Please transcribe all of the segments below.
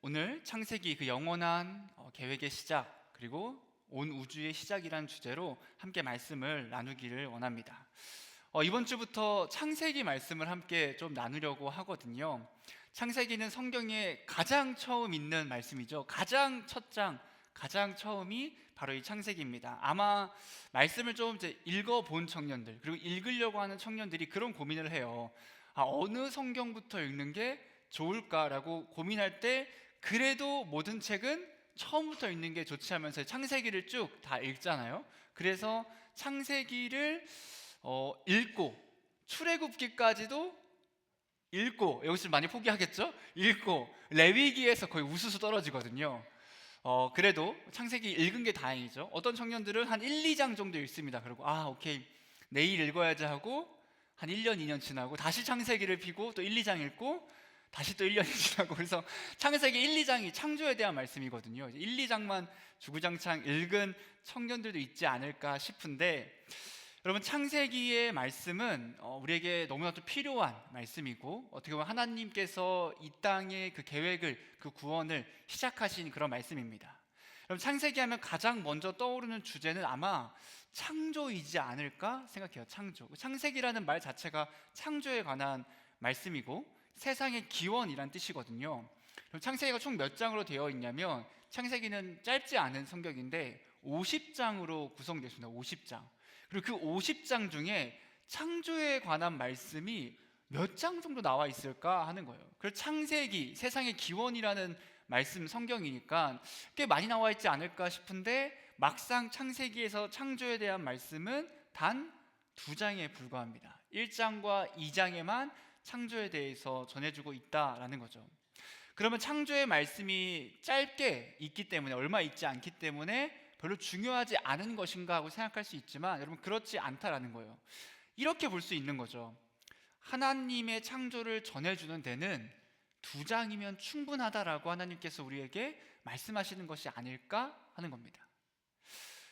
오늘 창세기 그 영원한 계획의 시작 그리고 온 우주의 시작이라는 주제로 함께 말씀을 나누기를 원합니다. 이번 주부터 창세기 말씀을 함께 좀 나누려고 하거든요. 창세기는 성경에 가장 처음 있는 말씀이죠. 가장 첫 장, 가장 처음이 바로 이 창세기입니다. 아마 말씀을 좀 이제 읽어본 청년들 그리고 읽으려고 하는 청년들이 그런 고민을 해요. 어느 성경부터 읽는 게 좋을까라고 고민할 때 그래도 모든 책은 처음부터 읽는 게 좋지 하면서 창세기를 쭉 다 읽잖아요. 그래서 창세기를 읽고 출애굽기까지도 읽고, 여기서 많이 포기하겠죠? 읽고 레위기에서 거의 우수수 떨어지거든요. 그래도 창세기 읽은 게 다행이죠. 어떤 청년들은 한 1, 2장 정도 읽습니다. 그리고 오케이, 내일 읽어야지 하고 한 1년, 2년 지나고 다시 창세기를 피고 또 1, 2장 읽고 다시 또 1년이 지나고, 그래서 창세기 1, 2장이 창조에 대한 말씀이거든요. 1, 2장만 주구장창 읽은 청년들도 있지 않을까 싶은데, 여러분, 창세기의 말씀은 우리에게 너무나도 필요한 말씀이고, 어떻게 보면 하나님께서 이 땅의 그 계획을, 그 구원을 시작하신 그런 말씀입니다. 여러분, 창세기하면 가장 먼저 떠오르는 주제는 아마 창조이지 않을까 생각해요. 창세기라는 말 자체가 창조에 관한 말씀이고 세상의 기원이란 뜻이거든요. 그럼 창세기가 총 몇 장으로 되어 있냐면, 창세기는 짧지 않은 성경인데 50장으로 구성되어 있습니다. 50장. 그리고 그 50장 중에 창조에 관한 말씀이 몇 장 정도 나와 있을까 하는 거예요. 그래서 창세기, 세상의 기원이라는 말씀 성경이니까 꽤 많이 나와 있지 않을까 싶은데, 막상 창세기에서 창조에 대한 말씀은 단 2장에 불과합니다. 1장과 2장에만 창조에 대해서 전해주고 있다라는 거죠. 그러면 창조의 말씀이 짧게 있기 때문에, 얼마 있지 않기 때문에 별로 중요하지 않은 것인가 하고 생각할 수 있지만, 여러분, 그렇지 않다라는 거예요. 이렇게 볼 수 있는 거죠. 하나님의 창조를 전해주는 데는 2장이면 충분하다라고 하나님께서 우리에게 말씀하시는 것이 아닐까 하는 겁니다.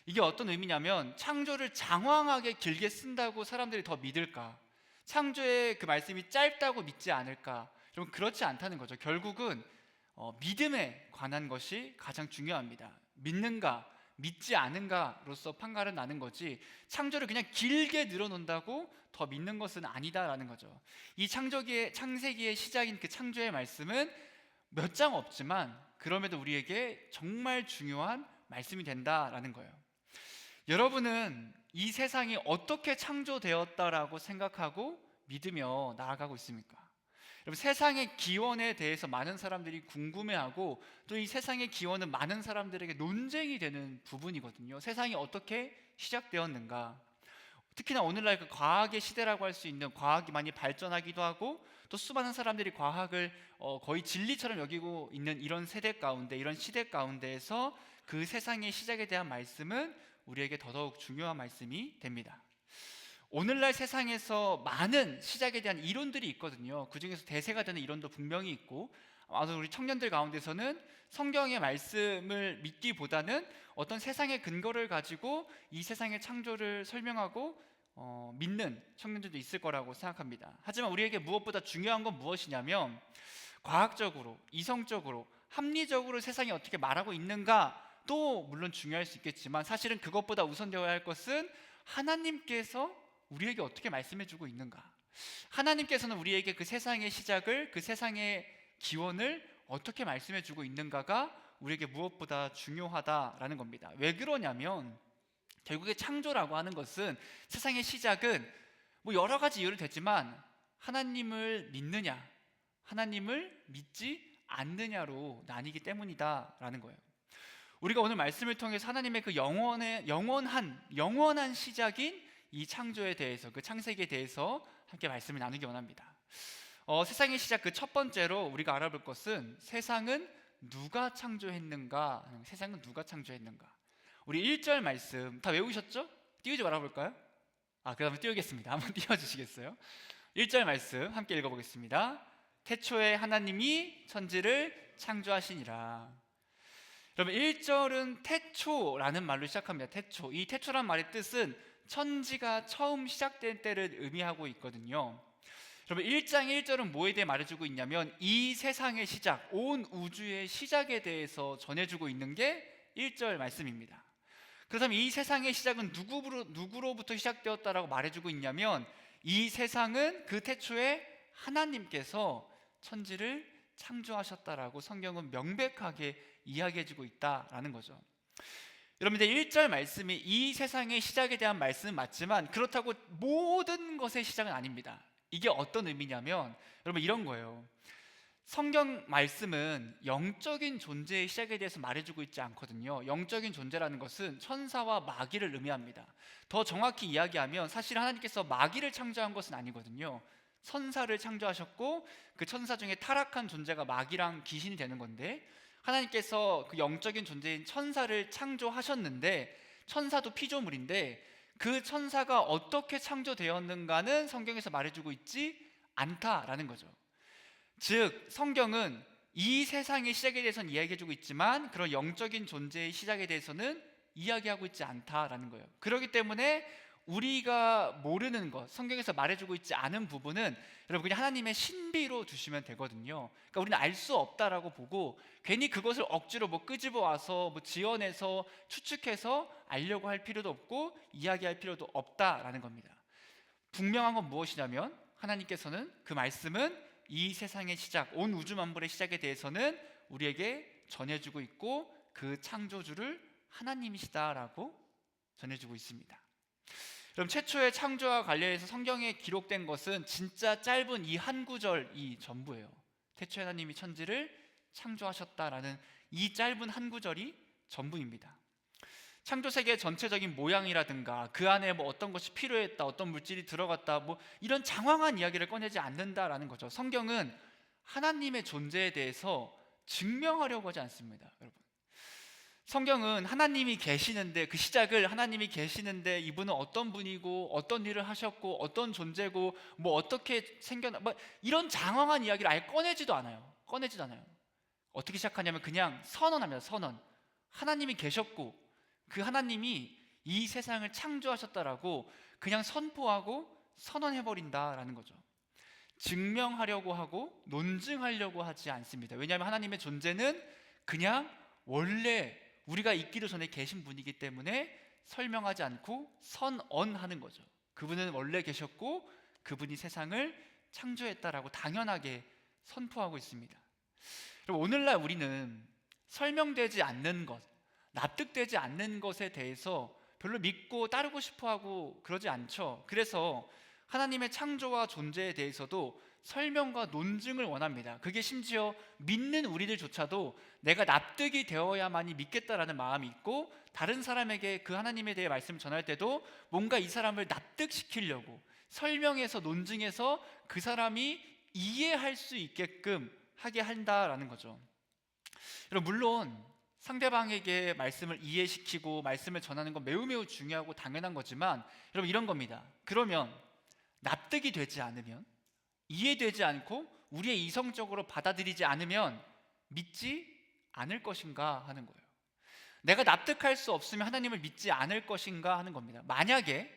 이게 어떤 의미냐면, 창조를 장황하게 길게 쓴다고 사람들이 더 믿을까? 창조의 그 말씀이 짧다고 믿지 않을까? 여러분, 그렇지 않다는 거죠. 결국은 믿음에 관한 것이 가장 중요합니다. 믿는가, 믿지 않은가로서 판가름 나는 거지, 창조를 그냥 길게 늘어놓는다고 더 믿는 것은 아니다라는 거죠. 이 창세기의 시작인 그 창조의 말씀은 몇 장 없지만 그럼에도 우리에게 정말 중요한 말씀이 된다라는 거예요. 여러분은 이 세상이 어떻게 창조되었다라고 생각하고 믿으며 나아가고 있습니까? 여러분, 세상의 기원에 대해서 많은 사람들이 궁금해하고, 또 이 세상의 기원은 많은 사람들에게 논쟁이 되는 부분이거든요. 세상이 어떻게 시작되었는가? 특히나 오늘날 그 과학의 시대라고 할 수 있는, 과학이 많이 발전하기도 하고 또 수많은 사람들이 과학을 거의 진리처럼 여기고 있는 이런 세대 가운데, 이런 시대 가운데에서 그 세상의 시작에 대한 말씀은 우리에게 더더욱 중요한 말씀이 됩니다. 오늘날 세상에서 많은 시작에 대한 이론들이 있거든요. 그 중에서 대세가 되는 이론도 분명히 있고, 아마 우리 청년들 가운데서는 성경의 말씀을 믿기보다는 어떤 세상의 근거를 가지고 이 세상의 창조를 설명하고 믿는 청년들도 있을 거라고 생각합니다. 하지만 우리에게 무엇보다 중요한 건 무엇이냐면, 과학적으로, 이성적으로, 합리적으로 세상이 어떻게 말하고 있는가도 물론 중요할 수 있겠지만, 사실은 그것보다 우선되어야 할 것은 하나님께서 우리에게 어떻게 말씀해주고 있는가, 하나님께서는 우리에게 그 세상의 시작을, 그 세상의 기원을 어떻게 말씀해주고 있는가가 우리에게 무엇보다 중요하다라는 겁니다. 왜 그러냐면, 결국에 창조라고 하는 것은, 세상의 시작은 뭐 여러 가지 이유를 대지만 하나님을 믿느냐, 하나님을 믿지 않느냐로 나뉘기 때문이다라는 거예요. 우리가 오늘 말씀을 통해서 하나님의 그 영원한 시작인 이 창조에 대해서, 그 창세기에 대해서 함께 말씀을 나누기 원합니다. 세상의 시작, 그 첫 번째로 우리가 알아볼 것은, 세상은 누가 창조했는가? 세상은 누가 창조했는가? 우리 1절 말씀 다 외우셨죠? 띄우지 말아볼까요? 그 다음에 띄우겠습니다. 한번 띄워주시겠어요? 1절 말씀 함께 읽어보겠습니다. 태초에 하나님이 천지를 창조하시니라. 여러분, 1절은 태초라는 말로 시작합니다. 태초. 이 태초란 말의 뜻은 천지가 처음 시작된 때를 의미하고 있거든요. 여러분 1장 1절은 뭐에 대해 말해주고 있냐면 이 세상의 시작, 온 우주의 시작에 대해서 전해주고 있는 게 1절 말씀입니다. 그렇다면 이 세상의 시작은 누구로부터 시작되었다라고 말해주고 있냐면 이 세상은 그 태초에 하나님께서 천지를 창조하셨다라고 성경은 명백하게 이야기해주고 있다라는 거죠. 여러분들 1절 말씀이 이 세상의 시작에 대한 말씀은 맞지만 그렇다고 모든 것의 시작은 아닙니다. 이게 어떤 의미냐면 여러분 이런 거예요. 성경 말씀은 영적인 존재의 시작에 대해서 말해주고 있지 않거든요. 영적인 존재라는 것은 천사와 마귀를 의미합니다. 더 정확히 이야기하면 사실 하나님께서 마귀를 창조한 것은 아니거든요. 천사를 창조하셨고 그 천사 중에 타락한 존재가 마귀랑 귀신이 되는 건데 하나님께서 그 영적인 존재인 천사를 창조하셨는데 천사도 피조물인데 그 천사가 어떻게 창조되었는가는 성경에서 말해주고 있지 않다라는 거죠. 즉 성경은 이 세상의 시작에 대해서는 이야기해주고 있지만 그런 영적인 존재의 시작에 대해서는 이야기하고 있지 않다라는 거예요. 그렇기 때문에 우리가 모르는 것, 성경에서 말해주고 있지 않은 부분은 여러분 그냥 하나님의 신비로 두시면 되거든요. 그러니까 우리는 알 수 없다라고 보고 괜히 그것을 억지로 끄집어 와서 지어내서 추측해서 알려고 할 필요도 없고 이야기할 필요도 없다라는 겁니다. 분명한 건 무엇이냐면 하나님께서는 그 말씀은 이 세상의 시작, 온 우주 만물의 시작에 대해서는 우리에게 전해주고 있고 그 창조주를 하나님이시다라고 전해주고 있습니다. 그럼 최초의 창조와 관련해서 성경에 기록된 것은 진짜 짧은 이 한 구절이 전부예요. 태초에 하나님이 천지를 창조하셨다라는 이 짧은 한 구절이 전부입니다. 창조 세계의 전체적인 모양이라든가 그 안에 어떤 것이 필요했다, 어떤 물질이 들어갔다, 이런 장황한 이야기를 꺼내지 않는다라는 거죠. 성경은 하나님의 존재에 대해서 증명하려고 하지 않습니다, 여러분. 성경은 하나님이 계시는데 그 시작을 하나님이 계시는데 이분은 어떤 분이고 어떤 일을 하셨고 어떤 존재고 어떻게 생겼나 이런 장황한 이야기를 아예 꺼내지도 않아요. 어떻게 시작하냐면 그냥 선언합니다. 선언. 하나님이 계셨고 그 하나님이 이 세상을 창조하셨다라고 그냥 선포하고 선언해버린다라는 거죠. 증명하려고 하고 논증하려고 하지 않습니다. 왜냐하면 하나님의 존재는 그냥 원래 우리가 있기도 전에 계신 분이기 때문에 설명하지 않고 선언하는 거죠. 그분은 원래 계셨고 그분이 세상을 창조했다라고 당연하게 선포하고 있습니다. 그럼 오늘날 우리는 설명되지 않는 것, 납득되지 않는 것에 대해서 별로 믿고 따르고 싶어하고 그러지 않죠. 그래서 하나님의 창조와 존재에 대해서도 설명과 논증을 원합니다. 그게 심지어 믿는 우리들조차도 내가 납득이 되어야만이 믿겠다라는 마음이 있고 다른 사람에게 그 하나님에 대해 말씀을 전할 때도 뭔가 이 사람을 납득시키려고 설명해서 논증해서 그 사람이 이해할 수 있게끔 하게 한다라는 거죠. 여러분 물론 상대방에게 말씀을 이해시키고 말씀을 전하는 건 매우 중요하고 당연한 거지만 여러분 이런 겁니다. 그러면 납득이 되지 않으면 이해되지 않고 우리의 이성적으로 받아들이지 않으면 믿지 않을 것인가 하는 거예요. 내가 납득할 수 없으면 하나님을 믿지 않을 것인가 하는 겁니다. 만약에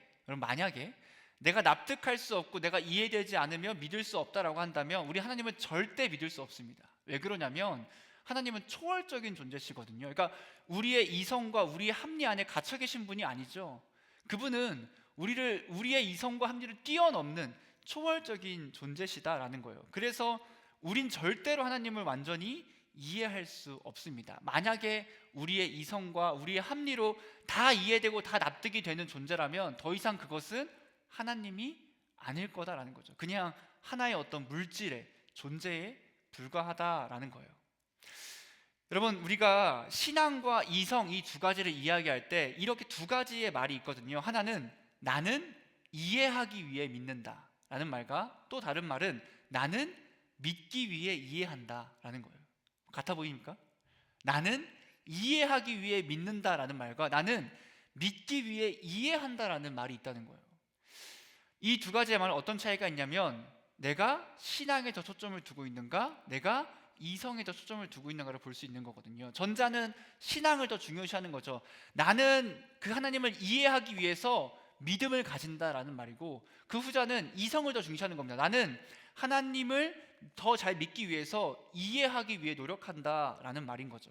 내가 납득할 수 없고 내가 이해되지 않으면 믿을 수 없다라고 한다면 우리 하나님은 절대 믿을 수 없습니다. 왜 그러냐면 하나님은 초월적인 존재시거든요. 그러니까 우리의 이성과 우리의 합리 안에 갇혀 계신 분이 아니죠. 그분은 우리의 이성과 합리를 뛰어넘는 초월적인 존재시다라는 거예요. 그래서 우린 절대로 하나님을 완전히 이해할 수 없습니다. 만약에 우리의 이성과 우리의 합리로 다 이해되고 다 납득이 되는 존재라면 더 이상 그것은 하나님이 아닐 거다라는 거죠. 그냥 하나의 어떤 물질의 존재에 불과하다라는 거예요. 여러분 우리가 신앙과 이성 이 두 가지를 이야기할 때 이렇게 두 가지의 말이 있거든요. 하나는 나는 이해하기 위해 믿는다 라는 말과 또 다른 말은 나는 믿기 위해 이해한다 라는 거예요. 같아 보입니까? 나는 이해하기 위해 믿는다 라는 말과 나는 믿기 위해 이해한다 라는 말이 있다는 거예요. 이 두 가지의 말은 어떤 차이가 있냐면 내가 신앙에 더 초점을 두고 있는가 내가 이성에 더 초점을 두고 있는가를 볼 수 있는 거거든요. 전자는 신앙을 더 중요시하는 거죠. 나는 그 하나님을 이해하기 위해서 믿음을 가진다라는 말이고 그 후자는 이성을 더 중시하는 겁니다. 나는 하나님을 더 잘 믿기 위해서 이해하기 위해 노력한다라는 말인 거죠.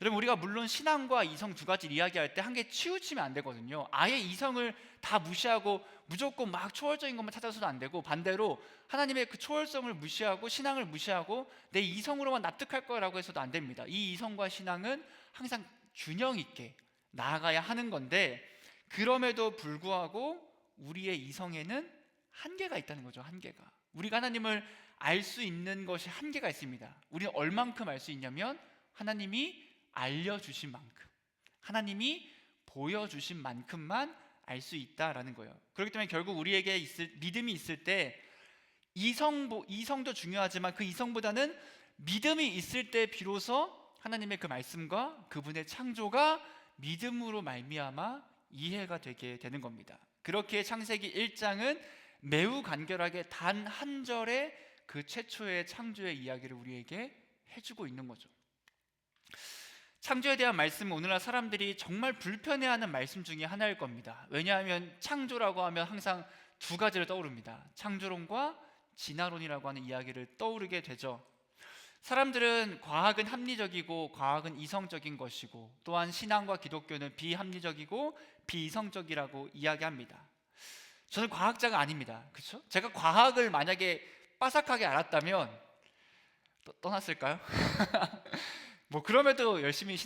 여러분, 우리가 물론 신앙과 이성 두 가지를 이야기할 때 한 개 치우치면 안 되거든요. 아예 이성을 다 무시하고 무조건 막 초월적인 것만 찾아서도 안 되고, 반대로 하나님의 그 초월성을 무시하고 신앙을 무시하고 내 이성으로만 납득할 거라고 해서도 안 됩니다. 이 이성과 신앙은 항상 균형 있게 나아가야 하는 건데, 그럼에도 불구하고 우리의 이성에는 한계가 있다는 거죠. 한계가. 우리가 하나님을 알 수 있는 것이 한계가 있습니다. 우리는 얼만큼 알 수 있냐면 하나님이 알려주신 만큼, 하나님이 보여주신 만큼만 알 수 있다라는 거예요. 그렇기 때문에 결국 우리에게 믿음이 있을 때 이성도 중요하지만 그 이성보다는 믿음이 있을 때 비로소 하나님의 그 말씀과 그분의 창조가 믿음으로 말미암아 이해가 되게 되는 겁니다. 그렇게 창세기 1장은 매우 간결하게 단 한 절의 그 최초의 창조의 이야기를 우리에게 해주고 있는 거죠. 창조에 대한 말씀은 오늘날 사람들이 정말 불편해하는 말씀 중에 하나일 겁니다. 왜냐하면 창조라고 하면 항상 두 가지를 떠오릅니다. 창조론과 진화론이라고 하는 이야기를 떠오르게 되죠. 사람들은 과학은 합리적이고 과학은 이성적인 것이고, 또한 신앙과 기독교는 비합리적이고 비이성적이라고 이야기합니다. 저는 과학자가 아닙니다. 그렇죠? 제가 과학을 만약에 빠삭하게 알았다면 떠났을까요? 뭐 그럼에도 열심히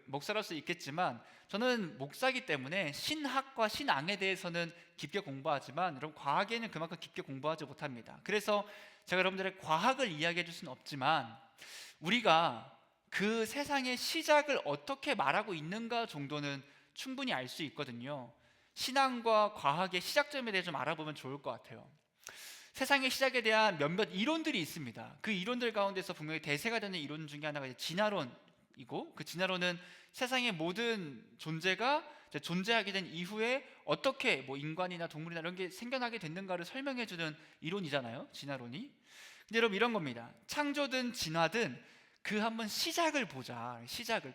목사로서 있겠지만, 저는 목사이기 때문에 신학과 신앙에 대해서는 깊게 공부하지만 여러분, 과학에는 그만큼 깊게 공부하지 못합니다. 그래서 제가 여러분들의 과학을 이야기해 줄 수는 없지만, 우리가 그 세상의 시작을 어떻게 말하고 있는가 정도는 충분히 알 수 있거든요. 신앙과 과학의 시작점에 대해 좀 알아보면 좋을 것 같아요. 세상의 시작에 대한 몇몇 이론들이 있습니다. 그 이론들 가운데서 분명히 대세가 되는 이론 중에 하나가 진화론이고, 그 진화론은 세상의 모든 존재가 존재하게 된 이후에 어떻게 인간이나 동물이나 이런 게 생겨나게 됐는가를 설명해주는 이론이잖아요, 진화론이. 근데 여러분, 이런 겁니다. 창조든 진화든 그 한번 시작을 보자,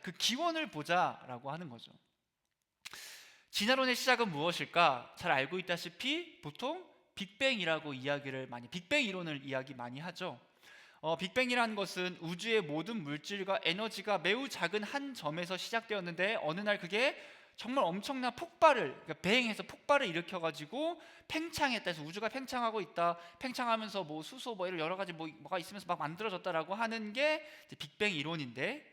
그 기원을 보자라고 하는 거죠. 진화론의 시작은 무엇일까? 잘 알고 있다시피 보통 빅뱅 이론을 이야기 많이 하죠. 빅뱅이라는 것은 우주의 모든 물질과 에너지가 매우 작은 한 점에서 시작되었는데, 어느 날 그게 정말 엄청난 그러니까 배행해서 폭발을 일으켜가지고 팽창했다 해서 우주가 팽창하고 있다, 팽창하면서 수소 이런 여러 가지 뭐가 있으면서 막 만들어졌다라고 하는 게 빅뱅 이론인데,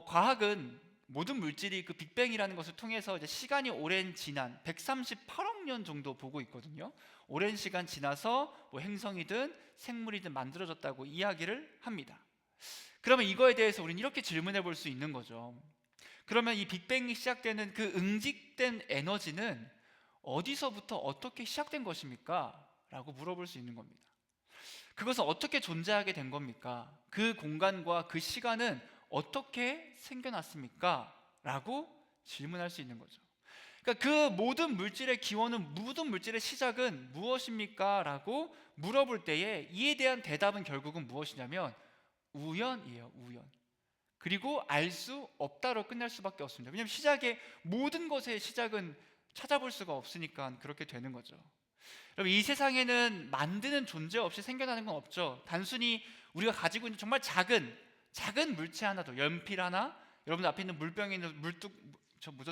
과학은 모든 물질이 그 빅뱅이라는 것을 통해서 이제 시간이 오랜 지난 138억 년 정도 보고 있거든요. 오랜 시간 지나서 행성이든 생물이든 만들어졌다고 이야기를 합니다. 그러면 이거에 대해서 우리는 이렇게 질문해 볼 수 있는 거죠. 그러면 이 빅뱅이 시작되는 그 응집된 에너지는 어디서부터 어떻게 시작된 것입니까? 라고 물어볼 수 있는 겁니다. 그것은 어떻게 존재하게 된 겁니까? 그 공간과 그 시간은 어떻게 생겨났습니까? 라고 질문할 수 있는 거죠. 그러니까 그 모든 물질의 기원은, 모든 물질의 시작은 무엇입니까? 라고 물어볼 때에 이에 대한 대답은 결국은 무엇이냐면 우연이에요, 우연. 그리고 알 수 없다로 끝날 수밖에 없습니다. 왜냐하면 모든 것의 시작은 찾아볼 수가 없으니까 그렇게 되는 거죠. 여러분, 이 세상에는 만드는 존재 없이 생겨나는 건 없죠. 단순히 우리가 가지고 있는 정말 작은 물체 하나도, 연필 하나, 여러분들 앞에 있는 물병에 있는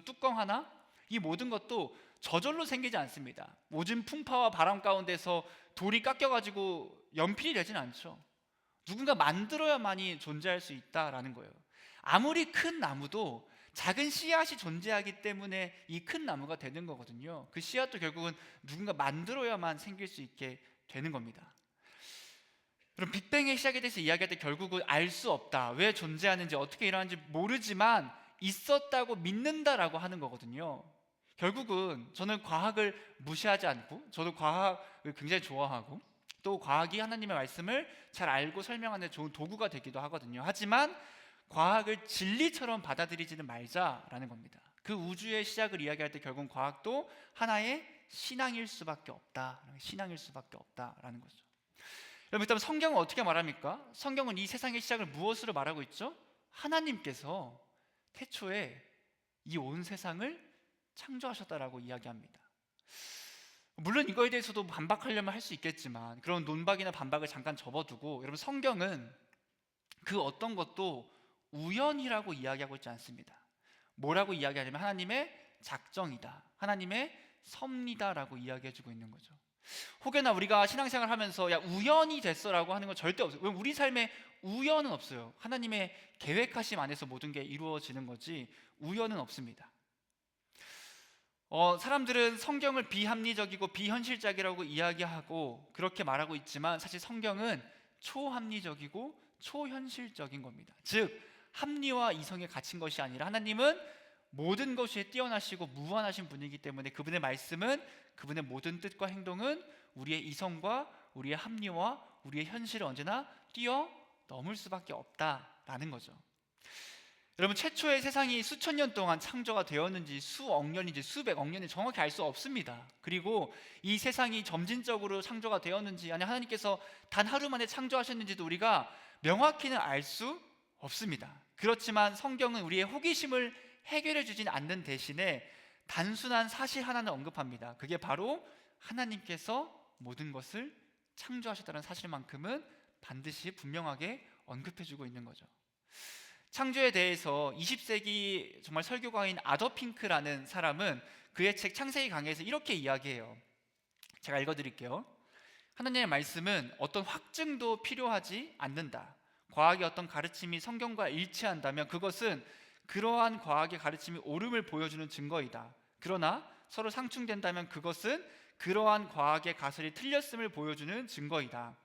뚜껑 하나, 이 모든 것도 저절로 생기지 않습니다. 모든 풍파와 바람 가운데서 돌이 깎여가지고 연필이 되진 않죠. 누군가 만들어야만이 존재할 수 있다라는 거예요. 아무리 큰 나무도 작은 씨앗이 존재하기 때문에 이 큰 나무가 되는 거거든요. 그 씨앗도 결국은 누군가 만들어야만 생길 수 있게 되는 겁니다. 그럼 빅뱅의 시작에 대해서 이야기할 때 결국은 알 수 없다, 왜 존재하는지 어떻게 일어나는지 모르지만 있었다고 믿는다라고 하는 거거든요. 결국은 저는 과학을 무시하지 않고, 저도 과학을 굉장히 좋아하고, 또 과학이 하나님의 말씀을 잘 알고 설명하는 좋은 도구가 되기도 하거든요. 하지만 과학을 진리처럼 받아들이지는 말자라는 겁니다. 그 우주의 시작을 이야기할 때 결국은 과학도 하나의 신앙일 수밖에 없다라는 거죠. 여러분, 일단 성경은 어떻게 말합니까? 성경은 이 세상의 시작을 무엇으로 말하고 있죠? 하나님께서 태초에 이 온 세상을 창조하셨다라고 이야기합니다. 물론 이거에 대해서도 반박하려면 할 수 있겠지만 그런 논박이나 반박을 잠깐 접어두고, 여러분, 성경은 그 어떤 것도 우연이라고 이야기하고 있지 않습니다. 뭐라고 이야기하냐면 하나님의 작정이다, 하나님의 섭리다라고 이야기해주고 있는 거죠. 혹여나 우리가 신앙생활 하면서 야 우연이 됐어라고 하는 건 절대 없어요. 왜냐면 우리 삶에 우연은 없어요. 하나님의 계획하심 안에서 모든 게 이루어지는 거지 우연은 없습니다. 사람들은 성경을 비합리적이고 비현실적이라고 이야기하고 그렇게 말하고 있지만 사실 성경은 초합리적이고 초현실적인 겁니다. 즉 합리와 이성에 갇힌 것이 아니라 하나님은 모든 것에 뛰어나시고 무한하신 분이기 때문에 그분의 말씀은, 그분의 모든 뜻과 행동은 우리의 이성과 우리의 합리와 우리의 현실을 언제나 뛰어넘을 수밖에 없다라는 거죠. 여러분, 최초의 세상이 수천 년 동안 창조가 되었는지 수억 년인지 수백억 년인지 정확히 알 수 없습니다. 그리고 이 세상이 점진적으로 창조가 되었는지, 아니 하나님께서 단 하루 만에 창조하셨는지도 우리가 명확히는 알 수 없습니다. 그렇지만 성경은 우리의 호기심을 해결해 주진 않는 대신에 단순한 사실 하나는 언급합니다. 그게 바로 하나님께서 모든 것을 창조하셨다는 사실만큼은 반드시 분명하게 언급해 주고 있는 거죠. 창조에 대해서 20세기 정말 설교가인 아더 핑크라는 사람은 그의 책 창세기 강해에서 이렇게 이야기해요. 제가 읽어드릴게요. 하나님의 말씀은 어떤 확증도 필요하지 않는다. 과학의 어떤 가르침이 성경과 일치한다면 그것은 그러한 과학의 가르침이 옳음을 보여주는 증거이다. 그러나 서로 상충된다면 그것은 그러한 과학의 가설이 틀렸음을 보여주는 증거이다.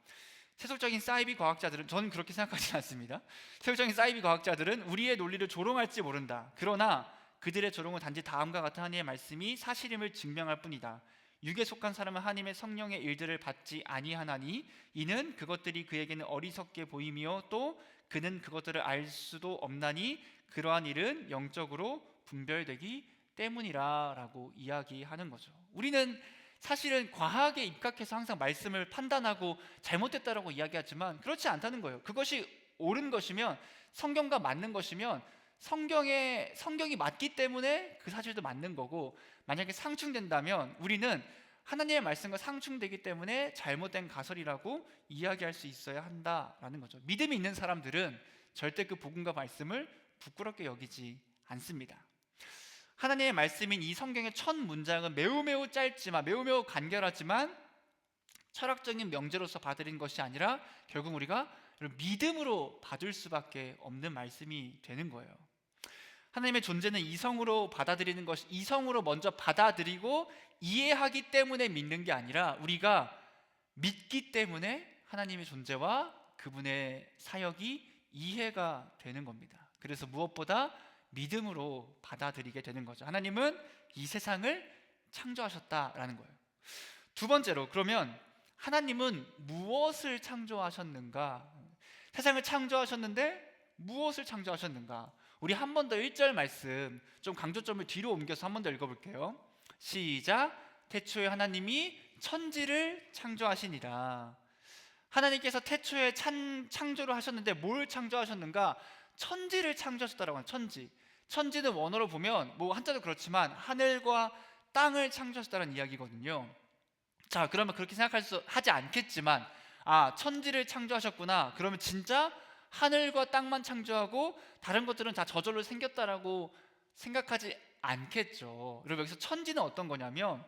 세속적인 사이비 과학자들은, 저는 그렇게 생각하지 않습니다. 세속적인 사이비 과학자들은 우리의 논리를 조롱할지 모른다. 그러나 그들의 조롱은 단지 다음과 같은 하나님의 말씀이 사실임을 증명할 뿐이다. 육에 속한 사람은 하나님의 성령의 일들을 받지 아니하나니 이는 그것들이 그에게는 어리석게 보이며 또 그는 그것들을 알 수도 없나니 그러한 일은 영적으로 분별되기 때문이라 라고 이야기하는 거죠. 우리는 사실은 과학에 입각해서 항상 말씀을 판단하고 잘못됐다라고 이야기하지만 그렇지 않다는 거예요. 그것이 옳은 것이면, 성경과 맞는 것이면 성경이 맞기 때문에 그 사실도 맞는 거고, 만약에 상충된다면 우리는 하나님의 말씀과 상충되기 때문에 잘못된 가설이라고 이야기할 수 있어야 한다라는 거죠. 믿음이 있는 사람들은 절대 그 복음과 말씀을 부끄럽게 여기지 않습니다. 하나님의 말씀인 이 성경의 첫 문장은 매우 짧지만 매우 간결하지만 철학적인 명제로서 받아들인 것이 아니라 결국 우리가 믿음으로 받을 수밖에 없는 말씀이 되는 거예요. 하나님의 존재는 이성으로 받아들이는 것이, 이성으로 먼저 받아들이고 이해하기 때문에 믿는 게 아니라 우리가 믿기 때문에 하나님의 존재와 그분의 사역이 이해가 되는 겁니다. 그래서 무엇보다 믿음으로 받아들이게 되는 거죠. 하나님은 이 세상을 창조하셨다라는 거예요. 두 번째로, 그러면 하나님은 무엇을 창조하셨는가? 세상을 창조하셨는데 무엇을 창조하셨는가? 우리 한 번 더 1절 말씀 좀 강조점을 뒤로 옮겨서 한 번 더 읽어볼게요. 시작. 태초에 하나님이 천지를 창조하시니라. 하나님께서 태초에 창조를 하셨는데 뭘 창조하셨는가? 천지를 창조하셨다라고 하는, 천지는 원어로 보면 뭐 한자도 그렇지만 하늘과 땅을 창조하셨다는 이야기거든요. 자, 그러면 그렇게 하지 않겠지만, 천지를 창조하셨구나, 그러면 진짜 하늘과 땅만 창조하고 다른 것들은 다 저절로 생겼다라고 생각하지 않겠죠. 여러분, 여기서 천지는 어떤 거냐면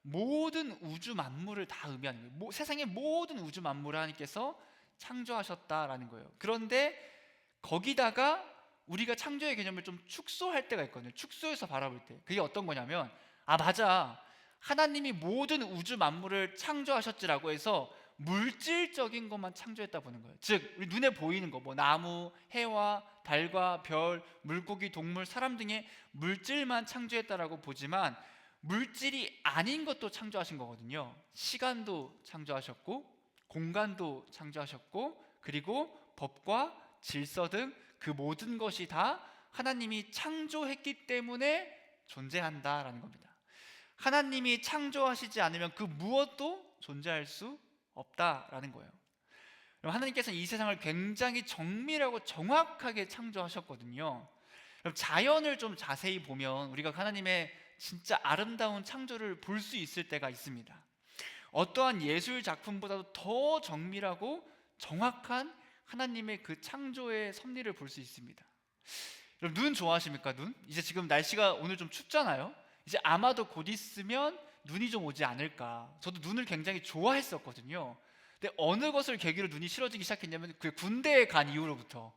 모든 우주 만물을 다 의미하는 거예요. 세상의 모든 우주 만물을 하나님께서 창조하셨다라는 거예요. 그런데 거기다가 우리가 창조의 개념을 좀 축소할 때가 있거든요. 축소해서 바라볼 때. 그게 어떤 거냐면, 맞아, 하나님이 모든 우주 만물을 창조하셨지라고 해서 물질적인 것만 창조했다 보는 거예요. 즉 우리 눈에 보이는 거, 뭐 나무, 해와 달과 별, 물고기, 동물, 사람 등의 물질만 창조했다라고 보지만 물질이 아닌 것도 창조하신 거거든요. 시간도 창조하셨고 공간도 창조하셨고, 그리고 법과 질서 등 그 모든 것이 다 하나님이 창조했기 때문에 존재한다라는 겁니다. 하나님이 창조하시지 않으면 그 무엇도 존재할 수 없다라는 거예요. 하나님께서는 이 세상을 굉장히 정밀하고 정확하게 창조하셨거든요. 자연을 좀 자세히 보면 우리가 하나님의 진짜 아름다운 창조를 볼 수 있을 때가 있습니다. 어떠한 예술 작품보다도 더 정밀하고 정확한 하나님의 그 창조의 섭리를 볼 수 있습니다. 여러분, 눈 좋아하십니까? 눈? 이제 지금 날씨가 오늘 좀 춥잖아요. 이제 아마도 곧 있으면 눈이 좀 오지 않을까. 저도 눈을 굉장히 좋아했었거든요. 근데 어느 것을 계기로 눈이 싫어지기 시작했냐면 그 군대에 간 이후로부터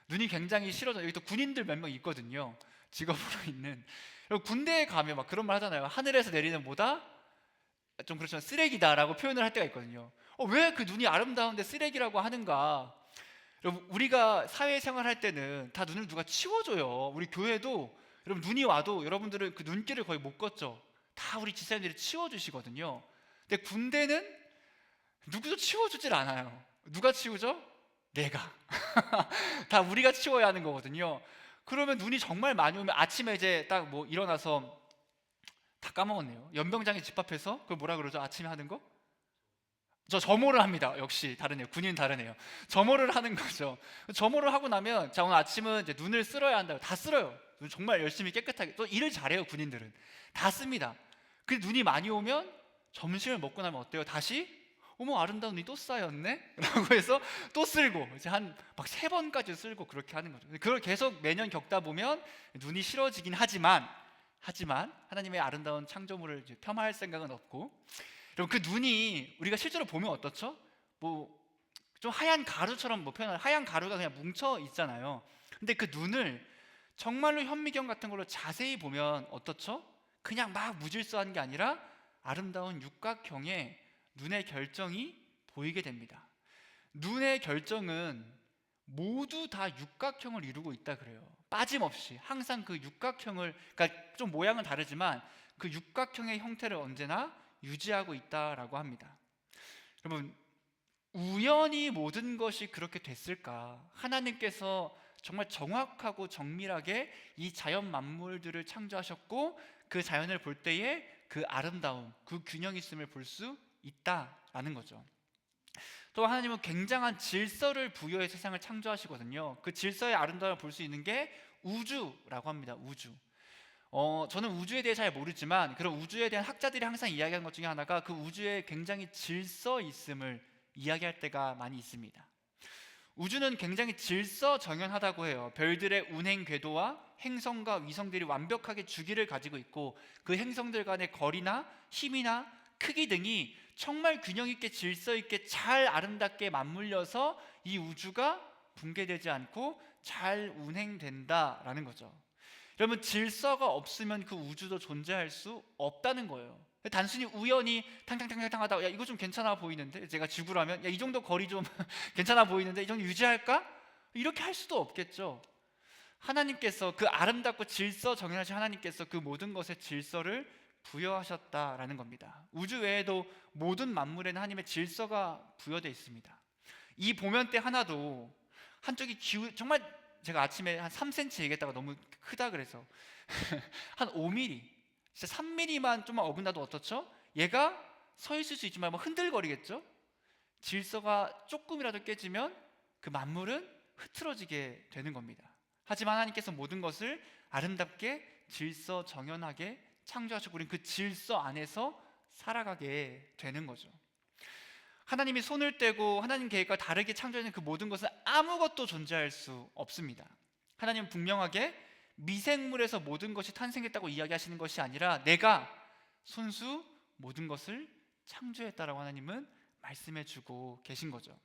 눈이 굉장히 싫어져. 여기 또 군인들 몇 명 있거든요. 직업으로 있는. 그리고 군대에 가면 막 그런 말 하잖아요. 하늘에서 내리는 뭐다? 좀 그렇지만 쓰레기다라고 표현을 할 때가 있거든요. 왜 그 눈이 아름다운데 쓰레기라고 하는가? 여러분, 우리가 사회생활 할 때는 다 눈을 누가 치워줘요. 우리 교회도 여러분, 눈이 와도 여러분들은 그 눈길을 거의 못 걷죠. 다 우리 집사님들이 치워주시거든요. 근데 군대는 누구도 치워주질 않아요. 누가 치우죠? 내가. 다 우리가 치워야 하는 거거든요. 그러면 눈이 정말 많이 오면 아침에 이제 딱 뭐 일어나서 다 까먹었네요. 연병장에 집합해서 그걸 뭐라 그러죠? 아침에 하는 거? 저 점호를 합니다. 역시 다르네요. 군인 다르네요. 점호를 하는 거죠. 점호를 하고 나면 자, 오늘 아침은 이제 눈을 쓸어야 한다고 다 쓸어요. 눈 정말 열심히 깨끗하게. 또 일을 잘해요. 군인들은 다 씁니다. 그 눈이 많이 오면 점심을 먹고 나면 어때요? 다시 어머, 아름다운 눈이 또 쌓였네? 라고 해서 또 쓸고 이제 한 막 3번까지 쓸고 그렇게 하는 거죠. 그걸 계속 매년 겪다 보면 눈이 싫어지긴 하지만 하나님의 아름다운 창조물을 이제 폄하할 생각은 없고, 여러분, 그 눈이 우리가 실제로 보면 어떻죠? 뭐 좀 하얀 가루처럼 뭐 표현을, 하얀 가루가 그냥 뭉쳐 있잖아요. 근데 그 눈을 정말로 현미경 같은 걸로 자세히 보면 어떻죠? 그냥 막 무질서한 게 아니라 아름다운 육각형의 눈의 결정이 보이게 됩니다. 눈의 결정은 모두 다 육각형을 이루고 있다 그래요. 빠짐없이 항상 그 육각형을, 그러니까 좀 모양은 다르지만 그 육각형의 형태를 언제나 유지하고 있다라고 합니다. 여러분, 우연히 모든 것이 그렇게 됐을까? 하나님께서 정말 정확하고 정밀하게 이 자연 만물들을 창조하셨고 그 자연을 볼 때에 그 아름다움, 그 균형 있음을 볼 수 있다라는 거죠. 또 하나님은 굉장한 질서를 부여해 세상을 창조하시거든요. 그 질서의 아름다움을 볼 수 있는 게 우주라고 합니다. 우주. 저는 우주에 대해 잘 모르지만 그런 우주에 대한 학자들이 항상 이야기하는 것 중에 하나가 그 우주에 굉장히 질서 있음을 이야기할 때가 많이 있습니다. 우주는 굉장히 질서정연하다고 해요. 별들의 운행 궤도와 행성과 위성들이 완벽하게 주기를 가지고 있고 그 행성들 간의 거리나 힘이나 크기 등이 정말 균형 있게 질서 있게 잘 아름답게 맞물려서 이 우주가 붕괴되지 않고 잘 운행된다라는 거죠. 여러분, 질서가 없으면 그 우주도 존재할 수 없다는 거예요. 단순히 우연히 탕탕탕탕 하다가 야, 이거 좀 괜찮아 보이는데, 제가 지구라면 야, 이 정도 거리 좀 괜찮아 보이는데 이 정도 유지할까? 이렇게 할 수도 없겠죠. 하나님께서 그 아름답고 질서 정연하신 하나님께서 그 모든 것에 질서를 부여하셨다라는 겁니다. 우주 외에도 모든 만물에는 하나님의 질서가 부여되어 있습니다. 이 보면대 하나도 한쪽이 정말, 제가 아침에 한 3cm 얘기했다가 너무 크다 그래서 한 5mm, 진짜 3mm만 좀 어긋나도 어떻죠? 얘가 서 있을 수 있지만 뭐 흔들거리겠죠? 질서가 조금이라도 깨지면 그 만물은 흐트러지게 되는 겁니다. 하지만 하나님께서 모든 것을 아름답게 질서 정연하게 창조하셨고 우리는 그 질서 안에서 살아가게 되는 거죠. 하나님이 손을 떼고 하나님 계획과 다르게 창조하는 그 모든 것은 아무것도 존재할 수 없습니다. 하나님은 분명하게 미생물에서 모든 것이 탄생했다고 이야기하시는 것이 아니라 내가 손수 모든 것을 창조했다라고 하나님은 말씀해 주고 계신 거죠.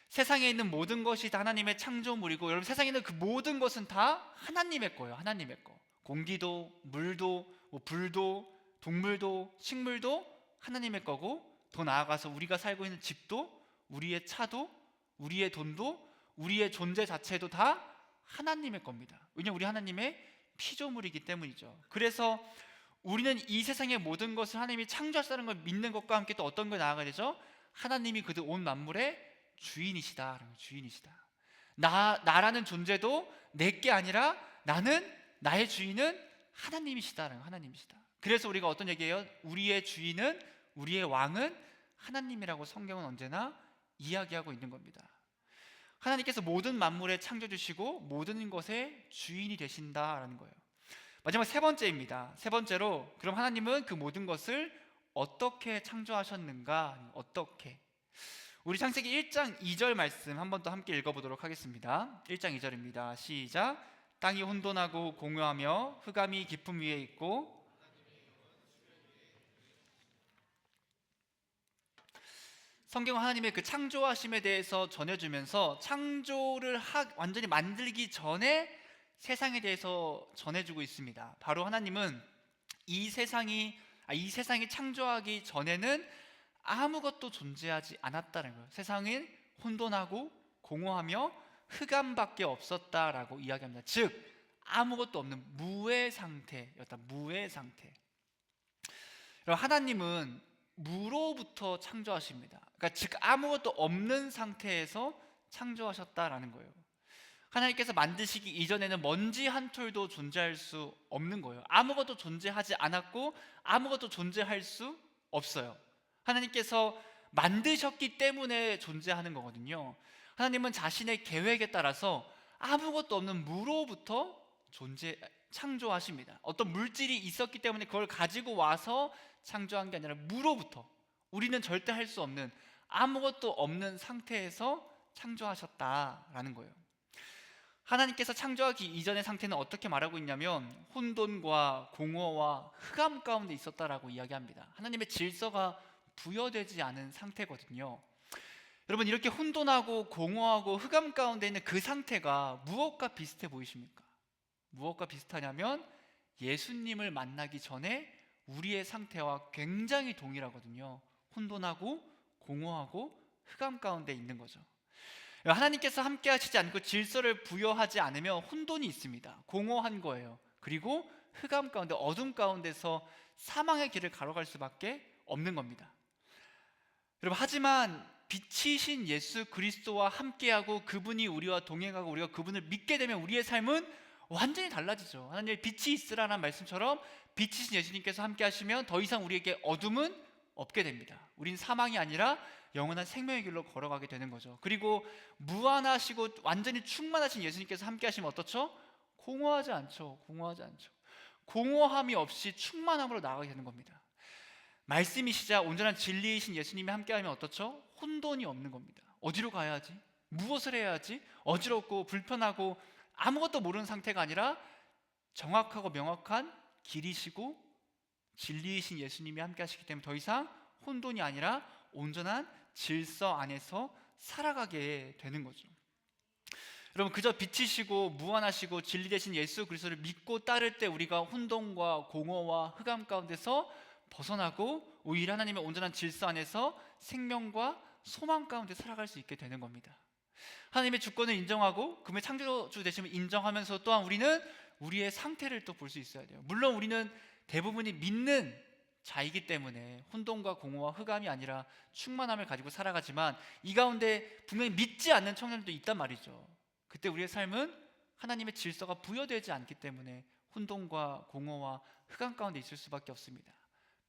세상에 있는 모든 것이 다 하나님의 창조물이고, 여러분, 세상에 있는 그 모든 것은 다 하나님의 거예요. 하나님의 거. 공기도, 물도, 불도, 동물도, 식물도 하나님의 거고, 더 나아가서 우리가 살고 있는 집도, 우리의 차도, 우리의 돈도, 우리의 존재 자체도 다 하나님의 겁니다. 왜냐하면 우리 하나님의 피조물이기 때문이죠. 그래서 우리는 이 세상의 모든 것을 하나님이 창조하셨다는 걸 믿는 것과 함께 또 어떤 걸 나아가야 되죠? 하나님이 그 온 만물의 주인이시다. 나라는 존재도 내게 아니라 나의 주인은 하나님이시다. 그래서 우리가 어떤 얘기예요? 우리의 주인은, 우리의 왕은 하나님이라고 성경은 언제나 이야기하고 있는 겁니다. 하나님께서 모든 만물에 창조주시고 모든 것의 주인이 되신다라는 거예요. 마지막 3번째입니다. 3번째로, 그럼 하나님은 그 모든 것을 어떻게 창조하셨는가? 어떻게? 우리 창세기 1장 2절 말씀 한 번 더 함께 읽어보도록 하겠습니다. 1장 2절입니다. 시작. 땅이 혼돈하고 공허하며 흑암이 깊음 위에 있고. 성경은 하나님의 그 창조하심에 대해서 전해주면서 창조를 완전히 만들기 전에 세상에 대해서 전해주고 있습니다. 바로 하나님은 이 세상이 창조하기 전에는 아무것도 존재하지 않았다는 거예요. 세상은 혼돈하고 공허하며 흑암밖에 없었다라고 이야기합니다. 즉 아무것도 없는 무의 상태였다. 무의 상태. 그럼 하나님은 무로부터 창조하십니다. 그러니까 즉 아무것도 없는 상태에서 창조하셨다라는 거예요. 하나님께서 만드시기 이전에는 먼지 한 톨도 존재할 수 없는 거예요. 아무것도 존재하지 않았고 아무것도 존재할 수 없어요. 하나님께서 만드셨기 때문에 존재하는 거거든요. 하나님은 자신의 계획에 따라서 아무것도 없는 무로부터 창조하십니다. 어떤 물질이 있었기 때문에 그걸 가지고 와서 창조한 게 아니라 무로부터, 우리는 절대 할 수 없는 아무것도 없는 상태에서 창조하셨다라는 거예요. 하나님께서 창조하기 이전의 상태는 어떻게 말하고 있냐면 혼돈과 공허와 흑암 가운데 있었다라고 이야기합니다. 하나님의 질서가 부여되지 않은 상태거든요. 여러분, 이렇게 혼돈하고 공허하고 흑암 가운데 있는 그 상태가 무엇과 비슷해 보이십니까? 무엇과 비슷하냐면 예수님을 만나기 전에 우리의 상태와 굉장히 동일하거든요. 혼돈하고 공허하고 흑암 가운데 있는 거죠. 하나님께서 함께 하시지 않고 질서를 부여하지 않으면 혼돈이 있습니다. 공허한 거예요. 그리고 흑암 가운데, 어둠 가운데서 사망의 길을 가로갈 수밖에 없는 겁니다. 여러분, 하지만 빛이신 예수 그리스도와 함께하고 그분이 우리와 동행하고 우리가 그분을 믿게 되면 우리의 삶은 완전히 달라지죠. 하나님의 빛이 있으라는 말씀처럼 빛이신 예수님께서 함께 하시면 더 이상 우리에게 어둠은 없게 됩니다. 우린 사망이 아니라 영원한 생명의 길로 걸어가게 되는 거죠. 그리고 무한하시고 완전히 충만하신 예수님께서 함께 하시면 어떻죠? 공허하지 않죠. 공허함이 없이 충만함으로 나아가게 되는 겁니다. 말씀이시자 온전한 진리이신 예수님이 함께하면 어떻죠? 혼돈이 없는 겁니다. 어디로 가야 하지? 무엇을 해야 하지? 어지럽고 불편하고 아무것도 모르는 상태가 아니라 정확하고 명확한 길이시고 진리이신 예수님이 함께 하시기 때문에 더 이상 혼돈이 아니라 온전한 질서 안에서 살아가게 되는 거죠. 여러분, 그저 빛이시고 무한하시고 진리 되신 예수 그리스도를 믿고 따를 때 우리가 혼돈과 공허와 흑암 가운데서 벗어나고 오히려 하나님의 온전한 질서 안에서 생명과 소망 가운데 살아갈 수 있게 되는 겁니다. 하나님의 주권을 인정하고 그분의 창조주 되심을 인정하면서 또한 우리는 우리의 상태를 또 볼 수 있어야 돼요. 물론 우리는 대부분이 믿는 자이기 때문에 혼돈과 공허와 흑암이 아니라 충만함을 가지고 살아가지만 이 가운데 분명히 믿지 않는 청년들도 있단 말이죠. 그때 우리의 삶은 하나님의 질서가 부여되지 않기 때문에 혼돈과 공허와 흑암 가운데 있을 수밖에 없습니다.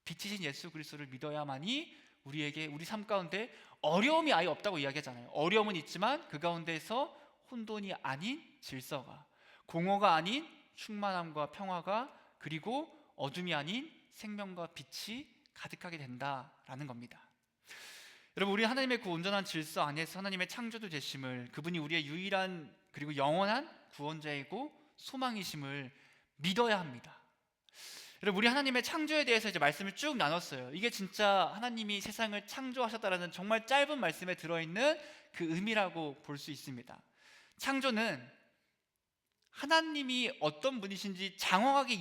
빛이신 예수 그리스도를 믿어야만이 우리에게 우리 삶 가운데 어려움이 아예 없다고 이야기하잖아요. 어려움은 있지만 그 가운데에서 혼돈이 아닌 질서가, 공허가 아닌 충만함과 평화가, 그리고 어둠이 아닌 생명과 빛이 가득하게 된다라는 겁니다. 여러분, 우리 하나님의 그 온전한 질서 안에서 하나님의 창조주 되심을, 그분이 우리의 유일한 그리고 영원한 구원자이고 소망이심을 믿어야 합니다. 여러분, 우리 하나님의 창조에 대해서 이제 말씀을 쭉 나눴어요. 이게 진짜 하나님이 세상을 창조하셨다라는 정말 짧은 말씀에 들어있는 그 의미라고 볼 수 있습니다. 창조는 하나님이 어떤 분이신지 장황하게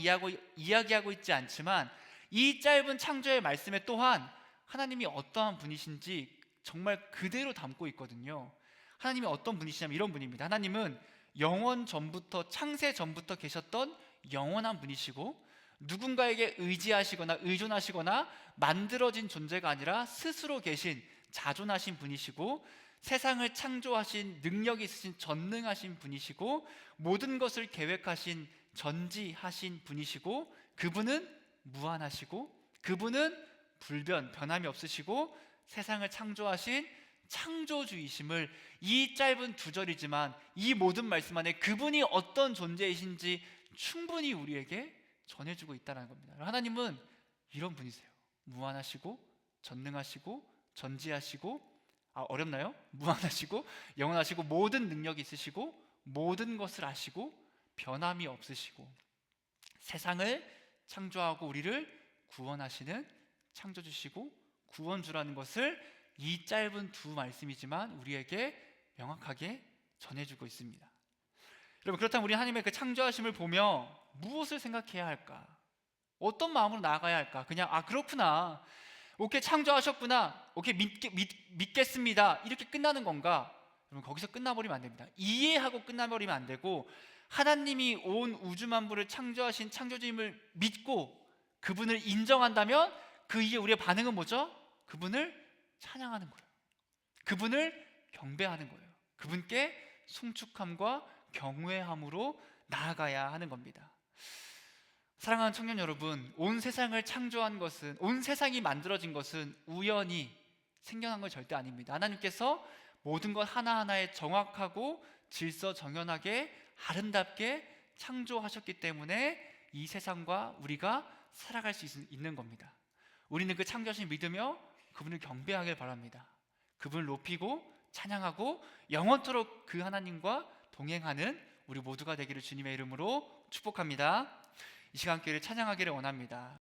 이야기하고 있지 않지만 이 짧은 창조의 말씀에 또한 하나님이 어떠한 분이신지 정말 그대로 담고 있거든요. 하나님이 어떤 분이시냐면 이런 분입니다. 하나님은 영원 전부터, 창세 전부터 계셨던 영원한 분이시고 누군가에게 의지하시거나 의존하시거나 만들어진 존재가 아니라 스스로 계신 자존하신 분이시고 세상을 창조하신 능력이 있으신 전능하신 분이시고 모든 것을 계획하신 전지하신 분이시고 그분은 무한하시고 그분은 변함이 없으시고 세상을 창조하신 창조주이심을 이 짧은 두 절이지만 이 모든 말씀 안에 그분이 어떤 존재이신지 충분히 우리에게 전해주고 있다는 겁니다. 하나님은 이런 분이세요. 무한하시고 전능하시고 전지하시고 어렵나요? 무한하시고 영원하시고 모든 능력이 있으시고 모든 것을 아시고 변함이 없으시고 세상을 창조하고 우리를 구원하시는 창조주시고 구원주라는 것을 이 짧은 두 말씀이지만 우리에게 명확하게 전해주고 있습니다. 여러분, 그렇다면 우리 하나님의 그 창조하심을 보며 무엇을 생각해야 할까? 어떤 마음으로 나아가야 할까? 그냥 그렇구나, 오케이, 창조하셨구나, 오케이, 믿겠습니다, 이렇게 끝나는 건가? 여러분, 거기서 끝나버리면 안 됩니다. 이해하고 끝나버리면 안 되고 하나님이 온 우주 만물을 창조하신 창조주임을 믿고 그분을 인정한다면 그 이후에 우리의 반응은 뭐죠? 그분을 찬양하는 거예요. 그분을 경배하는 거예요. 그분께 송축함과 경외함으로 나아가야 하는 겁니다. 사랑하는 청년 여러분, 온 세상을 창조한 것은, 온 세상이 만들어진 것은 우연히 생겨난 건 절대 아닙니다. 하나님께서 모든 것 하나하나에 정확하고 질서정연하게 아름답게 창조하셨기 때문에 이 세상과 우리가 살아갈 수 있는 겁니다. 우리는 그 창조하신 믿으며 그분을 경배하길 바랍니다. 그분을 높이고 찬양하고 영원토록 그 하나님과 동행하는 우리 모두가 되기를 주님의 이름으로 축복합니다. 이 시간 교회를 찬양하기를 원합니다.